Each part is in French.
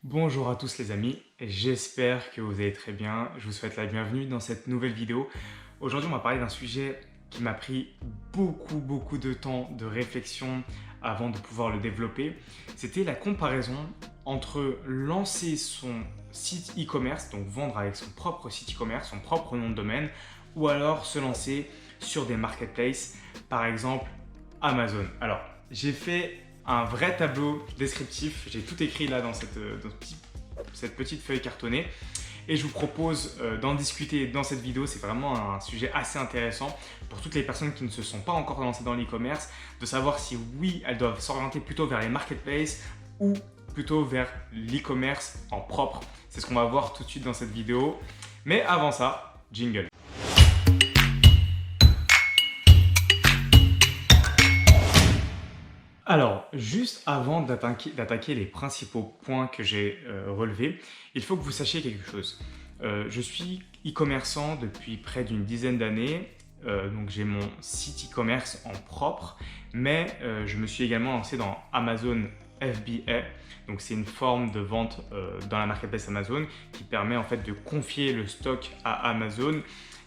Bonjour à tous les amis, j'espère que vous allez très bien. Je vous souhaite la bienvenue dans cette nouvelle vidéo. Aujourd'hui, on va parler d'un sujet qui m'a pris beaucoup de temps de réflexion avant de pouvoir le développer. C'était la comparaison entre lancer son site e-commerce, donc vendre avec son propre site e-commerce, son propre nom de domaine, ou alors se lancer sur des marketplaces, par exemple Amazon. Alors, j'ai fait un vrai tableau descriptif, j'ai tout écrit là dans cette petite feuille cartonnée et je vous propose d'en discuter dans cette vidéo. C'est vraiment un sujet assez intéressant pour toutes les personnes qui ne se sont pas encore lancées dans l'e-commerce, de savoir si oui, elles doivent s'orienter plutôt vers les marketplaces ou plutôt vers l'e-commerce en propre. C'est ce qu'on va voir tout de suite dans cette vidéo. Mais avant ça, jingle. Alors, juste avant d'attaquer les principaux points que j'ai relevés, il faut que vous sachiez quelque chose. Je suis e-commerçant depuis près d'une dizaine d'années, donc j'ai mon site e-commerce en propre, mais je me suis également lancé dans Amazon FBA. Donc c'est une forme de vente dans la marketplace Amazon qui permet en fait de confier le stock à Amazon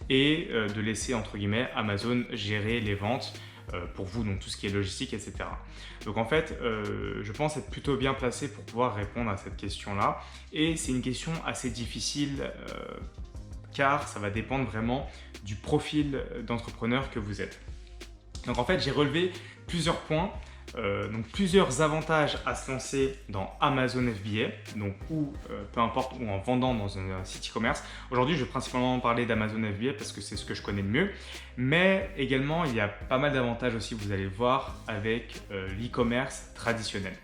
et de laisser entre guillemets Amazon gérer les ventes pour vous, donc tout ce qui est logistique, etc. Donc en fait, je pense être plutôt bien placé pour pouvoir répondre à cette question-là. Et c'est une question assez difficile car ça va dépendre vraiment du profil d'entrepreneur que vous êtes. Donc en fait, j'ai relevé plusieurs points, donc plusieurs avantages à se lancer dans Amazon FBA, donc peu importe, ou en vendant dans un site e-commerce. Aujourd'hui, je vais principalement parler d'Amazon FBA parce que c'est ce que je connais le mieux, mais également il y a pas mal d'avantages aussi, vous allez voir, avec l'e-commerce traditionnel.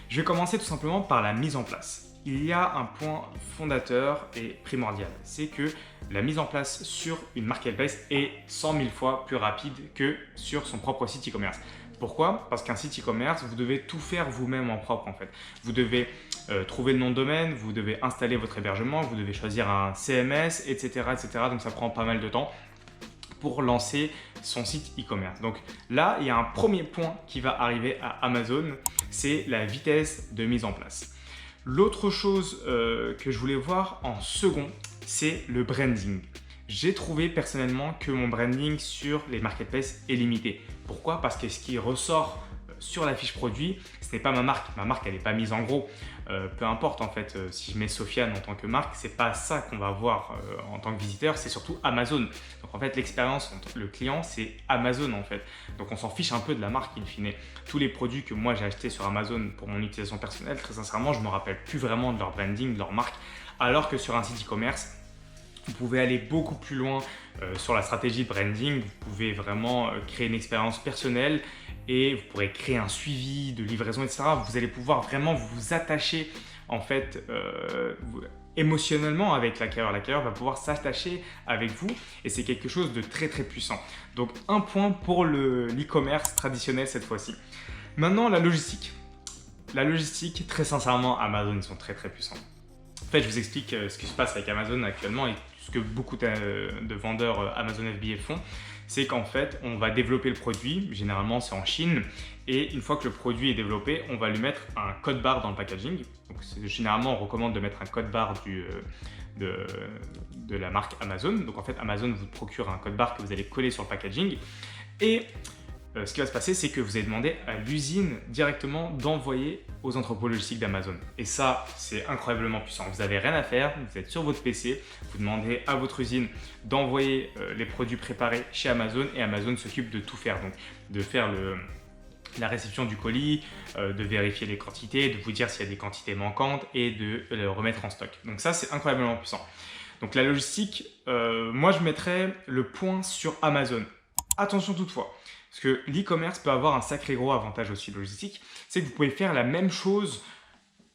Je vais commencer tout simplement par la mise en place. Il y a un point fondateur et primordial, c'est que la mise en place sur une marketplace est 100 000 fois plus rapide que sur son propre site e-commerce. Pourquoi? Parce qu'un site e-commerce, vous devez tout faire vous-même en propre en fait. Vous devez trouver le nom de domaine, vous devez installer votre hébergement, vous devez choisir un CMS, etc., etc. Donc ça prend pas mal de temps pour lancer son site e-commerce. Donc là, il y a un premier point qui va arriver à Amazon, c'est la vitesse de mise en place. L'autre chose que je voulais voir en second, c'est le branding. J'ai trouvé personnellement que mon branding sur les marketplaces est limité. Pourquoi? Parce que ce qui ressort sur la fiche produit, ce n'est pas ma marque. Ma marque, elle n'est pas mise en gros. Peu importe en fait, si je mets Sofiane en tant que marque, c'est pas ça qu'on va voir en tant que visiteur, c'est surtout Amazon. Donc en fait, l'expérience entre le client, c'est Amazon en fait. Donc on s'en fiche un peu de la marque in fine. Tous les produits que moi j'ai achetés sur Amazon pour mon utilisation personnelle, très sincèrement, je ne me rappelle plus vraiment de leur branding, de leur marque. Alors que sur un site e-commerce, vous pouvez aller beaucoup plus loin sur la stratégie de branding. Vous pouvez vraiment créer une expérience personnelle et vous pourrez créer un suivi de livraison, etc. Vous allez pouvoir vraiment vous attacher en fait émotionnellement avec l'acquéreur. L'acquéreur va pouvoir s'attacher avec vous et c'est quelque chose de très puissant. Donc un point pour l'e-commerce traditionnel cette fois-ci. Maintenant, la logistique. La logistique, très sincèrement, Amazon, ils sont très puissants. En fait, je vous explique ce qui se passe avec Amazon actuellement et ce que beaucoup de vendeurs Amazon FBA font. C'est qu'en fait, on va développer le produit, généralement c'est en Chine, et une fois que le produit est développé, on va lui mettre un code barre dans le packaging. Donc, généralement, on recommande de mettre un code barre de la marque Amazon. Donc en fait, Amazon vous procure un code barre que vous allez coller sur le packaging. Et ce qui va se passer, c'est que vous allez demander à l'usine directement d'envoyer aux entrepôts logistiques d'Amazon. Et ça, c'est incroyablement puissant. Vous n'avez rien à faire, vous êtes sur votre PC, vous demandez à votre usine d'envoyer les produits préparés chez Amazon et Amazon s'occupe de tout faire. Donc, de faire la réception du colis, de vérifier les quantités, de vous dire s'il y a des quantités manquantes et de le remettre en stock. Donc ça, c'est incroyablement puissant. Donc la logistique, moi, je mettrais le point sur Amazon. Attention toutefois. Parce que l'e-commerce peut avoir un sacré gros avantage aussi logistique, c'est que vous pouvez faire la même chose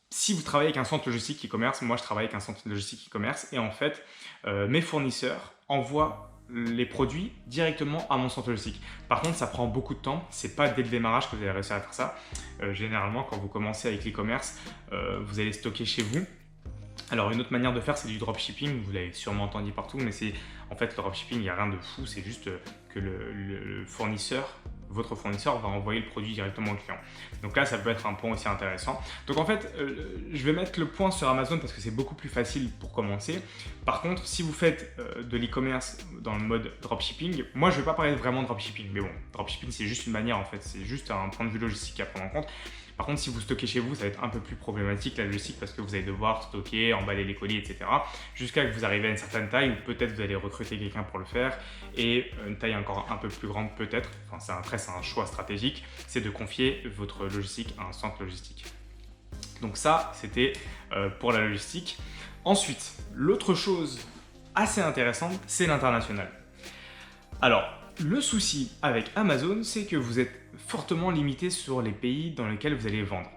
si vous travaillez avec un centre logistique e-commerce. Moi, je travaille avec un centre logistique e-commerce et en fait, mes fournisseurs envoient les produits directement à mon centre logistique. Par contre, ça prend beaucoup de temps. C'est pas dès le démarrage que vous allez réussir à faire ça. Généralement, quand vous commencez avec l'e-commerce, vous allez stocker chez vous. Alors une autre manière de faire, c'est du dropshipping, vous l'avez sûrement entendu partout, mais c'est en fait le dropshipping, il n'y a rien de fou, c'est juste que le fournisseur votre fournisseur va envoyer le produit directement au client. Donc là, ça peut être un point aussi intéressant. Donc en fait, je vais mettre le point sur Amazon parce que c'est beaucoup plus facile pour commencer. Par contre, si vous faites de l'e-commerce dans le mode dropshipping, moi je ne vais pas parler vraiment de dropshipping, mais bon, dropshipping c'est juste une manière en fait, c'est juste un point de vue logistique à prendre en compte. Par contre, si vous stockez chez vous, ça va être un peu plus problématique la logistique parce que vous allez devoir stocker, emballer les colis, etc. jusqu'à ce que vous arrivez à une certaine taille ou peut-être vous allez recruter quelqu'un pour le faire et une taille encore un peu plus grande peut-être, enfin c'est un choix stratégique, c'est de confier votre logistique à un centre logistique. Donc ça, c'était pour la logistique. Ensuite, l'autre chose assez intéressante, c'est l'international. Alors, le souci avec Amazon, c'est que vous êtes fortement limité sur les pays dans lesquels vous allez vendre.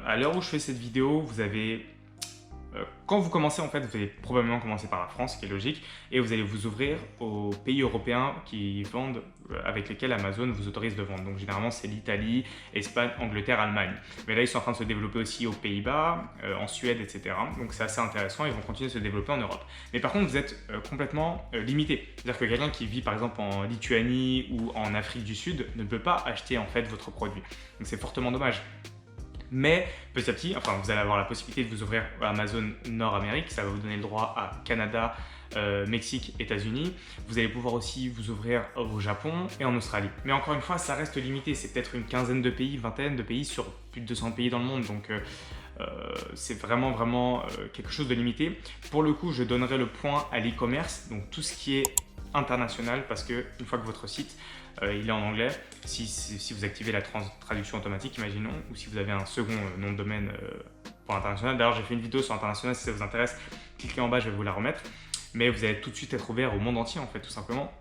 À l'heure où je fais cette vidéo, vous avez... quand vous commencez, en fait, vous allez probablement commencer par la France, ce qui est logique, et vous allez vous ouvrir aux pays européens qui vendent, avec lesquels Amazon vous autorise de vendre. Donc généralement, c'est l'Italie, Espagne, Angleterre, Allemagne. Mais là, ils sont en train de se développer aussi aux Pays-Bas, en Suède, etc. Donc c'est assez intéressant, ils vont continuer de se développer en Europe. Mais par contre, vous êtes complètement limité. C'est-à-dire que quelqu'un qui vit par exemple en Lituanie ou en Afrique du Sud ne peut pas acheter en fait votre produit. Donc c'est fortement dommage. Mais petit à petit, enfin, vous allez avoir la possibilité de vous ouvrir à Amazon Nord-Amérique, ça va vous donner le droit à Canada, Mexique, États-Unis. Vous allez pouvoir aussi vous ouvrir au Japon et en Australie. Mais encore une fois, ça reste limité, c'est peut-être une quinzaine de pays, vingtaine de pays sur plus de 200 pays dans le monde. Donc c'est vraiment quelque chose de limité. Pour le coup, je donnerai le point à l'e-commerce, donc tout ce qui est international, parce que une fois que votre site il est en anglais, si vous activez la traduction automatique, imaginons, ou si vous avez un second nom de domaine pour l'international. D'ailleurs, j'ai fait une vidéo sur l'international, si ça vous intéresse, cliquez en bas, je vais vous la remettre. Mais vous allez tout de suite être ouvert au monde entier, en fait, tout simplement.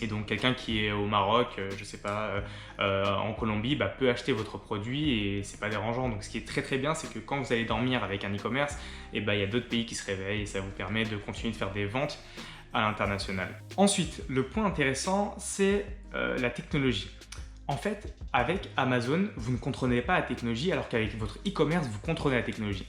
Et donc, quelqu'un qui est au Maroc, je sais pas, en Colombie, peut acheter votre produit et c'est pas dérangeant. Donc, ce qui est très bien, c'est que quand vous allez dormir avec un e-commerce, il y a d'autres pays qui se réveillent et ça vous permet de continuer de faire des ventes à l'international. Ensuite, le point intéressant, c'est la technologie. En fait, avec Amazon, vous ne contrôlez pas la technologie, alors qu'avec votre e-commerce, vous contrôlez la technologie.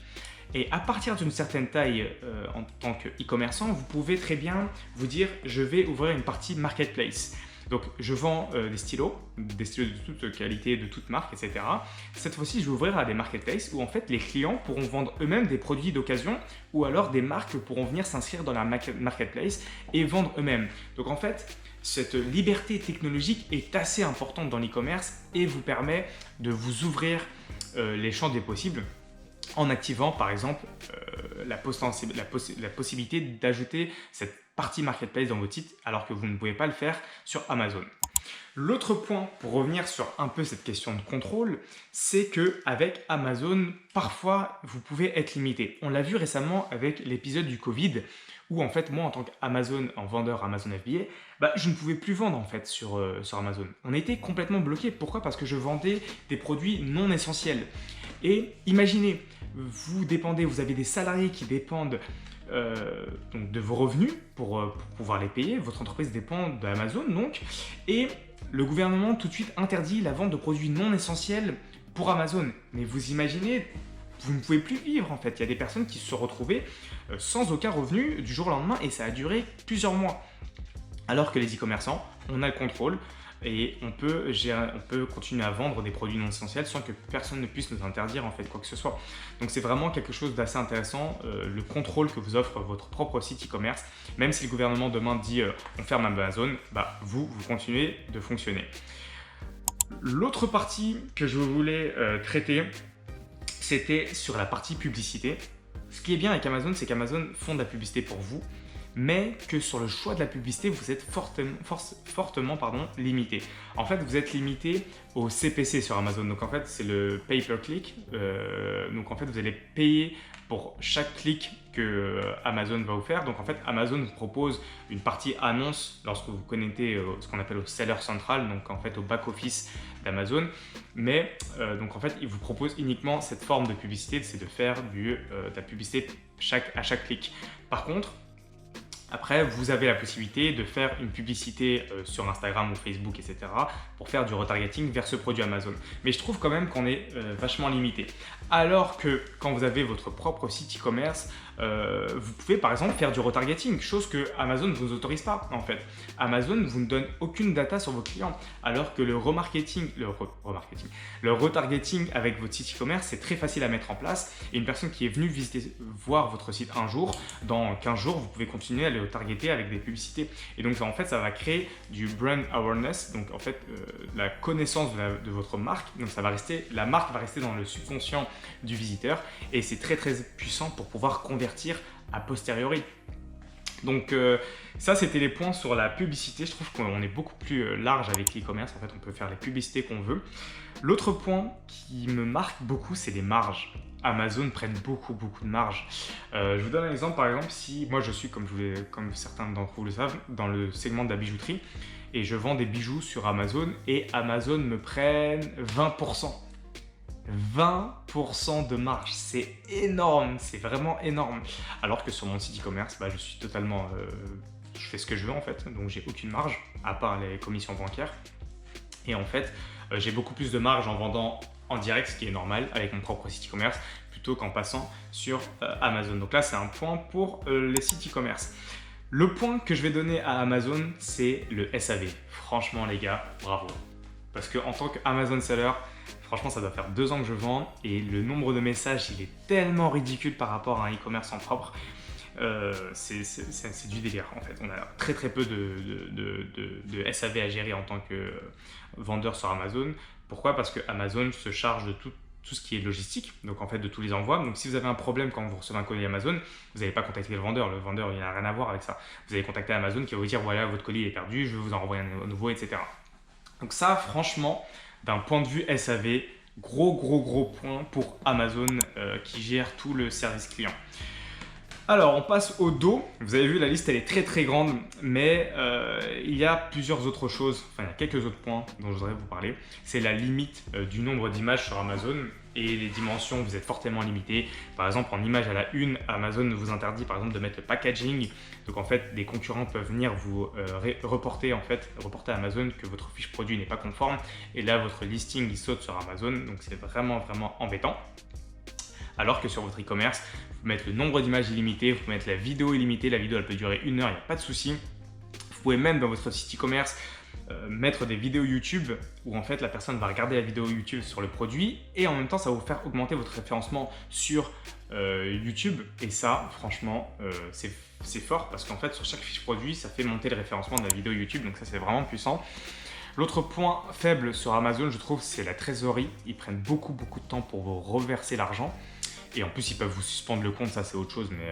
Et à partir d'une certaine taille en tant qu'e-commerçant, vous pouvez très bien vous dire « je vais ouvrir une partie marketplace ». Donc, je vends des stylos de toute qualité, de toute marque, etc. Cette fois-ci, je vais ouvrir à des marketplaces où en fait, les clients pourront vendre eux-mêmes des produits d'occasion ou alors des marques pourront venir s'inscrire dans la marketplace et vendre eux-mêmes. Donc, en fait, cette liberté technologique est assez importante dans l'e-commerce et vous permet de vous ouvrir les champs des possibles en activant par exemple la possibilité d'ajouter cette partie marketplace dans votre site alors que vous ne pouvez pas le faire sur Amazon. L'autre point, pour revenir sur un peu cette question de contrôle, c'est qu'avec Amazon, parfois, vous pouvez être limité. On l'a vu récemment avec l'épisode du Covid, où en fait, moi, en tant qu'Amazon, en vendeur Amazon FBA, je ne pouvais plus vendre en fait sur Amazon. On était complètement bloqué. Pourquoi? Parce que je vendais des produits non essentiels. Et imaginez, vous avez des salariés qui dépendent donc de vos revenus pour pouvoir les payer. Votre entreprise dépend d'Amazon donc. Et le gouvernement tout de suite interdit la vente de produits non essentiels pour Amazon. Mais vous imaginez, vous ne pouvez plus vivre en fait. Il y a des personnes qui se sont retrouvées sans aucun revenu du jour au lendemain et ça a duré plusieurs mois. Alors que les e-commerçants, on a le contrôle et on peut continuer à vendre des produits non essentiels sans que personne ne puisse nous interdire en fait quoi que ce soit. Donc c'est vraiment quelque chose d'assez intéressant, le contrôle que vous offre votre propre site e-commerce. Même si le gouvernement demain dit on ferme Amazon, vous continuez de fonctionner. L'autre partie que je voulais traiter, c'était sur la partie publicité. Ce qui est bien avec Amazon, c'est qu'Amazon font de la publicité pour vous, mais que sur le choix de la publicité, vous êtes fortement limité. En fait, vous êtes limité au CPC sur Amazon. Donc en fait, c'est le pay-per-click. Donc en fait, vous allez payer pour chaque clic que Amazon va vous faire. Donc en fait, Amazon vous propose une partie annonce lorsque vous connectez ce qu'on appelle au Seller Central, donc en fait au back-office d'Amazon. Mais donc en fait, il vous propose uniquement cette forme de publicité, c'est de faire de la publicité à chaque clic. Par contre, Après, vous avez la possibilité de faire une publicité sur Instagram ou Facebook, etc. pour faire du retargeting vers ce produit Amazon. Mais je trouve quand même qu'on est vachement limité. Alors que quand vous avez votre propre site e-commerce, vous pouvez par exemple faire du retargeting, chose que Amazon ne vous autorise pas en fait. Amazon vous ne donne aucune data sur vos clients, alors que le retargeting avec votre site e-commerce, c'est très facile à mettre en place. Et une personne qui est venue voir votre site un jour, dans 15 jours, vous pouvez continuer à le targeter avec des publicités. Et donc en fait, ça va créer du brand awareness, donc en fait la connaissance de votre marque. Donc la marque va rester dans le subconscient du visiteur et c'est très très puissant pour pouvoir convertir a posteriori. Donc ça, c'était les points sur la publicité. Je trouve qu'on est beaucoup plus large avec l'e-commerce. En fait, on peut faire les publicités qu'on veut. L'autre point qui me marque beaucoup, c'est les marges. Amazon prennent beaucoup de marge. Je vous donne un exemple. Par exemple, si moi je suis, comme certains d'entre vous le savent, dans le segment de la bijouterie et je vends des bijoux sur Amazon et Amazon me prennent 20%. 20% de marge, c'est énorme, c'est vraiment énorme. Alors que sur mon site e-commerce, je suis totalement... je fais ce que je veux en fait, donc j'ai aucune marge, à part les commissions bancaires. Et en fait, j'ai beaucoup plus de marge en vendant en direct, ce qui est normal, avec mon propre site e-commerce, plutôt qu'en passant sur Amazon. Donc là, c'est un point pour les sites e-commerce. Le point que je vais donner à Amazon, c'est le SAV. Franchement, les gars, bravo. Parce qu'en tant qu'Amazon Seller, franchement, ça doit faire 2 ans que je vends et le nombre de messages, il est tellement ridicule par rapport à un e-commerce en propre. C'est du délire en fait. On a très peu de SAV à gérer en tant que vendeur sur Amazon. Pourquoi? Parce que Amazon se charge de tout ce qui est logistique, donc en fait de tous les envois. Donc si vous avez un problème quand vous recevez un colis Amazon, vous n'allez pas contacter le vendeur il n'a rien à voir avec ça. Vous allez contacter Amazon qui va vous dire voilà, votre colis est perdu, je vais vous en renvoyer un nouveau, etc. Donc ça, franchement, d'un point de vue SAV, gros point pour Amazon qui gère tout le service client. Alors, on passe au dos. Vous avez vu, la liste, elle est très grande, mais il y a plusieurs autres choses, enfin, il y a quelques autres points dont je voudrais vous parler. C'est la limite du nombre d'images sur Amazon et les dimensions, vous êtes fortement limité. Par exemple, en image à la une, Amazon vous interdit par exemple de mettre le packaging. Donc en fait, des concurrents peuvent venir vous reporter à Amazon que votre fiche produit n'est pas conforme. Et là, votre listing, il saute sur Amazon. Donc c'est vraiment embêtant. Alors que sur votre e-commerce, vous pouvez mettre le nombre d'images illimité, vous pouvez mettre la vidéo illimitée, la vidéo elle peut durer 1 heure, il n'y a pas de souci. Vous pouvez même dans votre site e-commerce mettre des vidéos YouTube où en fait la personne va regarder la vidéo YouTube sur le produit et en même temps ça va vous faire augmenter votre référencement sur YouTube et ça franchement c'est fort parce qu'en fait sur chaque fiche produit ça fait monter le référencement de la vidéo YouTube, donc ça c'est vraiment puissant. L'autre point faible sur Amazon, je trouve, c'est la trésorerie. Ils prennent beaucoup de temps pour vous reverser l'argent. Et en plus, ils peuvent vous suspendre le compte, ça c'est autre chose. Mais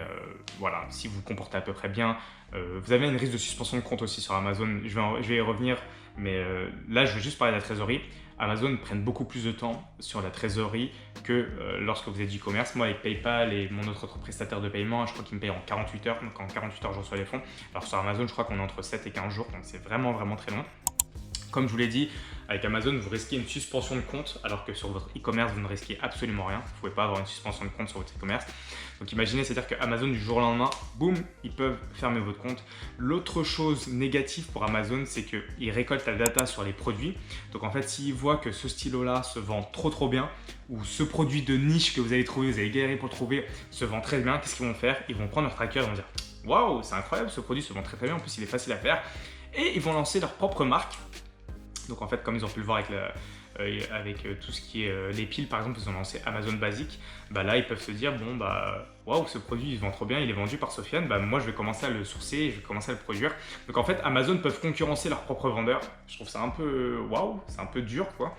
voilà, si vous vous comportez à peu près bien, vous avez une risque de suspension de compte aussi sur Amazon. Je vais y revenir, mais là, je veux juste parler de la trésorerie. Amazon prennent beaucoup plus de temps sur la trésorerie que lorsque vous êtes du e-commerce. Moi, avec PayPal et mon autre prestataire de paiement, je crois qu'ils me payent en 48 heures. Donc en 48 heures, je reçois les fonds. Alors sur Amazon, je crois qu'on est entre 7 et 15 jours. Donc c'est vraiment très long. Comme je vous l'ai dit, avec Amazon, vous risquez une suspension de compte, alors que sur votre e-commerce, vous ne risquez absolument rien. Vous ne pouvez pas avoir une suspension de compte sur votre e-commerce. Donc imaginez, c'est-à-dire qu'Amazon, du jour au lendemain, boum, ils peuvent fermer votre compte. L'autre chose négative pour Amazon, c'est qu'ils récoltent la data sur les produits. Donc en fait, s'ils voient que ce stylo-là se vend trop bien, ou ce produit de niche que vous allez trouver, vous allez galérer pour le trouver, se vend très bien, qu'est-ce qu'ils vont faire? Ils vont prendre leur tracker et vont dire « Waouh, c'est incroyable, ce produit se vend très bien, en plus il est facile à faire. » Et ils vont lancer leur propre marque. Donc en fait, comme ils ont pu le voir avec tout ce qui est les piles, par exemple, ils ont lancé Amazon Basic. Là, ils peuvent se dire bon waouh, ce produit il se vend trop bien, il est vendu par Sofiane. Moi, je vais commencer à le sourcer, et je vais commencer à le produire. Donc en fait, Amazon peuvent concurrencer leurs propres vendeurs. Je trouve ça un peu waouh, c'est un peu dur quoi.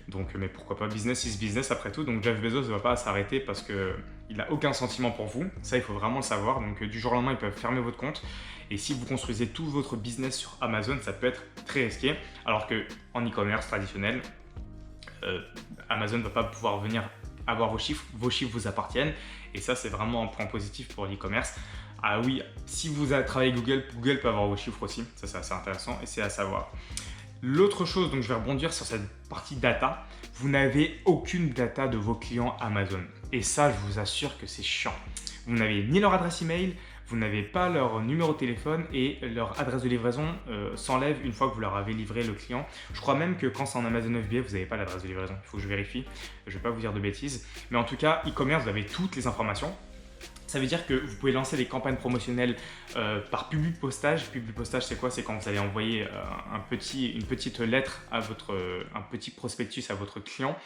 Donc, mais pourquoi pas, business is business après tout. Donc Jeff Bezos ne va pas s'arrêter parce qu'il n'a aucun sentiment pour vous. Ça, il faut vraiment le savoir. Donc du jour au lendemain, ils peuvent fermer votre compte. Et si vous construisez tout votre business sur Amazon, ça peut être très risqué. Alors qu'en e-commerce traditionnel, Amazon ne va pas pouvoir venir avoir vos chiffres vous appartiennent. Et ça, c'est vraiment un point positif pour l'e-commerce. Ah oui, si vous travaillez Google, Google peut avoir vos chiffres aussi. Ça, c'est assez intéressant et c'est à savoir. L'autre chose, donc je vais rebondir sur cette partie data, vous n'avez aucune data de vos clients Amazon. Et ça, je vous assure que c'est chiant. Vous n'avez ni leur adresse email, vous n'avez pas leur numéro de téléphone et leur adresse de livraison s'enlève une fois que vous leur avez livré le client. Je crois même que quand c'est en Amazon FBA, vous n'avez pas l'adresse de livraison. Il faut que je vérifie, je ne vais pas vous dire de bêtises. Mais en tout cas, e-commerce, vous avez toutes les informations. Ça veut dire que vous pouvez lancer des campagnes promotionnelles par publipostage. Publipostage, c'est quoi? C'est quand vous allez envoyer une petite lettre à un petit prospectus à votre client.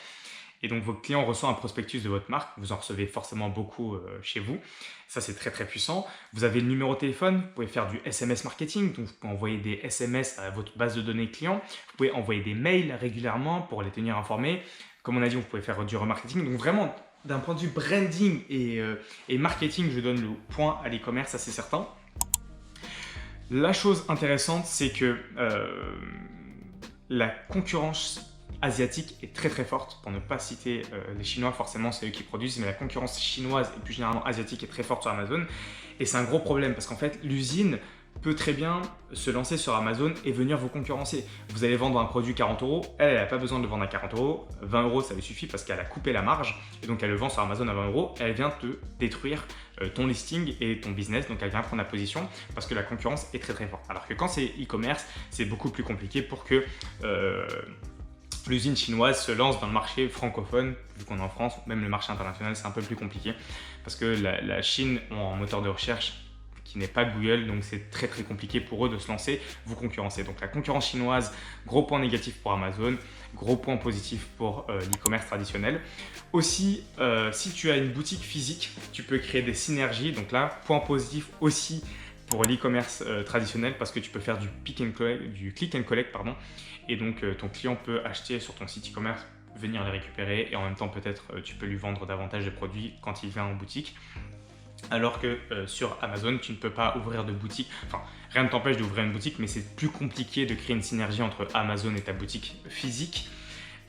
Et donc, votre client reçoit un prospectus de votre marque. Vous en recevez forcément beaucoup chez vous. Ça, c'est très, très puissant. Vous avez le numéro de téléphone. Vous pouvez faire du SMS marketing. Donc, vous pouvez envoyer des SMS à votre base de données client. Vous pouvez envoyer des mails régulièrement pour les tenir informés. Comme on a dit, vous pouvez faire du remarketing. Donc, vraiment, d'un point de vue branding et marketing, je donne le point à l'e-commerce, ça c'est certain. La chose intéressante, c'est que la concurrence asiatique est très très forte, pour ne pas citer les Chinois, forcément c'est eux qui produisent, mais la concurrence chinoise et plus généralement asiatique est très forte sur Amazon. Et c'est un gros problème parce qu'en fait, l'usine peut très bien se lancer sur Amazon et venir vous concurrencer. Vous allez vendre un produit 40 €, elle n'a pas besoin de le vendre à 40 €, 20 € ça lui suffit parce qu'elle a coupé la marge et donc elle le vend sur Amazon à 20 €, elle vient te détruire ton listing et ton business, donc elle vient prendre la position parce que la concurrence est très très forte. Alors que quand c'est e-commerce, c'est beaucoup plus compliqué pour que l'usine chinoise se lance dans le marché francophone, vu qu'on est en France, même le marché international c'est un peu plus compliqué parce que la Chine ont un moteur de recherche qui n'est pas Google, donc c'est très très compliqué pour eux de se lancer, vous concurrencer. Donc la concurrence chinoise, gros point négatif pour Amazon, gros point positif pour l'e-commerce traditionnel. Aussi, si tu as une boutique physique, tu peux créer des synergies. Donc là, point positif aussi pour l'e-commerce traditionnel parce que tu peux faire du click and collect, pardon. Et donc ton client peut acheter sur ton site e-commerce, venir les récupérer et en même temps peut-être tu peux lui vendre davantage de produits quand il vient en boutique. Alors que sur Amazon, tu ne peux pas ouvrir de boutique. Enfin, rien ne t'empêche d'ouvrir une boutique, mais c'est plus compliqué de créer une synergie entre Amazon et ta boutique physique.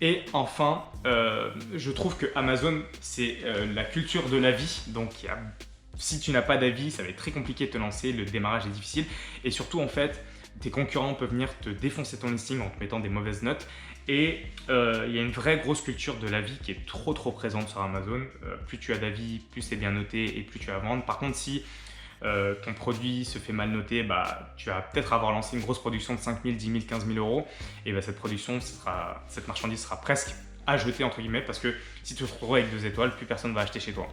Et enfin, je trouve que Amazon, c'est la culture de la vie. Donc, si tu n'as pas d'avis, ça va être très compliqué de te lancer. Le démarrage est difficile. Et surtout, en fait, tes concurrents peuvent venir te défoncer ton listing en te mettant des mauvaises notes. Et il y a une vraie grosse culture de l'avis qui est trop présente sur Amazon. Plus tu as d'avis, plus c'est bien noté et plus tu vas vendre. Par contre, si ton produit se fait mal noter, tu vas peut-être avoir lancé une grosse production de 5 000, 10 000, 15 000 euros. Et cette marchandise sera presque à jeter entre guillemets parce que si tu te retrouves avec 2 étoiles, plus personne ne va acheter chez toi.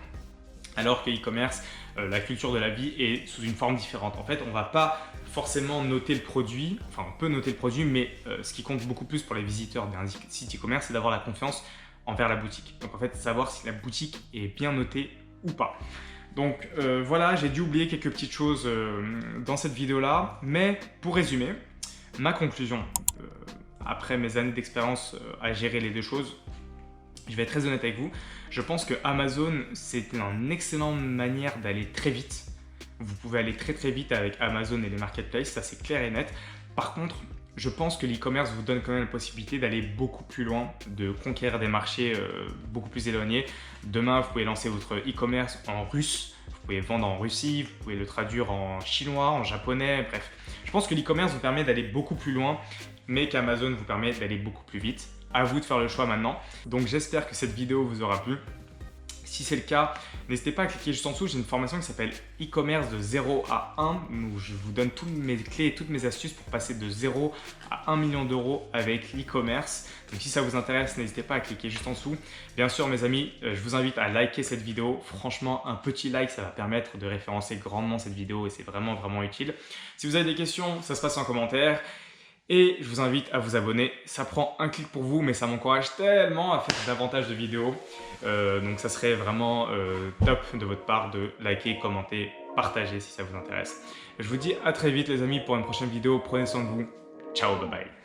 Alors que e-commerce, la culture de la vie est sous une forme différente. En fait, on ne va pas forcément noter le produit, enfin on peut noter le produit, mais ce qui compte beaucoup plus pour les visiteurs d'un site e-commerce, c'est d'avoir la confiance envers la boutique. Donc en fait, savoir si la boutique est bien notée ou pas. Donc voilà, j'ai dû oublier quelques petites choses dans cette vidéo-là, mais pour résumer, ma conclusion, après mes années d'expérience à gérer les deux choses, je vais être très honnête avec vous, je pense que Amazon, c'est une excellente manière d'aller très vite. Vous pouvez aller très vite avec Amazon et les marketplaces, ça c'est clair et net. Par contre, je pense que l'e-commerce vous donne quand même la possibilité d'aller beaucoup plus loin, de conquérir des marchés beaucoup plus éloignés. Demain, vous pouvez lancer votre e-commerce en russe, vous pouvez vendre en Russie, vous pouvez le traduire en chinois, en japonais, bref. Je pense que l'e-commerce vous permet d'aller beaucoup plus loin, mais qu'Amazon vous permet d'aller beaucoup plus vite. À vous de faire le choix maintenant. Donc j'espère que cette vidéo vous aura plu. Si c'est le cas, n'hésitez pas à cliquer juste en dessous. J'ai une formation qui s'appelle e-commerce de 0 à 1 où je vous donne toutes mes clés et toutes mes astuces pour passer de 0 à 1 million d'euros avec l'e-commerce. Donc si ça vous intéresse, n'hésitez pas à cliquer juste en dessous. Bien sûr mes amis, je vous invite à liker cette vidéo. Franchement, un petit like, ça va permettre de référencer grandement cette vidéo et c'est vraiment utile. Si vous avez des questions, ça se passe en commentaire. Et je vous invite à vous abonner, ça prend un clic pour vous mais ça m'encourage tellement à faire davantage de vidéos. Donc ça serait vraiment top de votre part de liker, commenter, partager si ça vous intéresse. Je vous dis à très vite les amis pour une prochaine vidéo, prenez soin de vous, ciao, bye bye.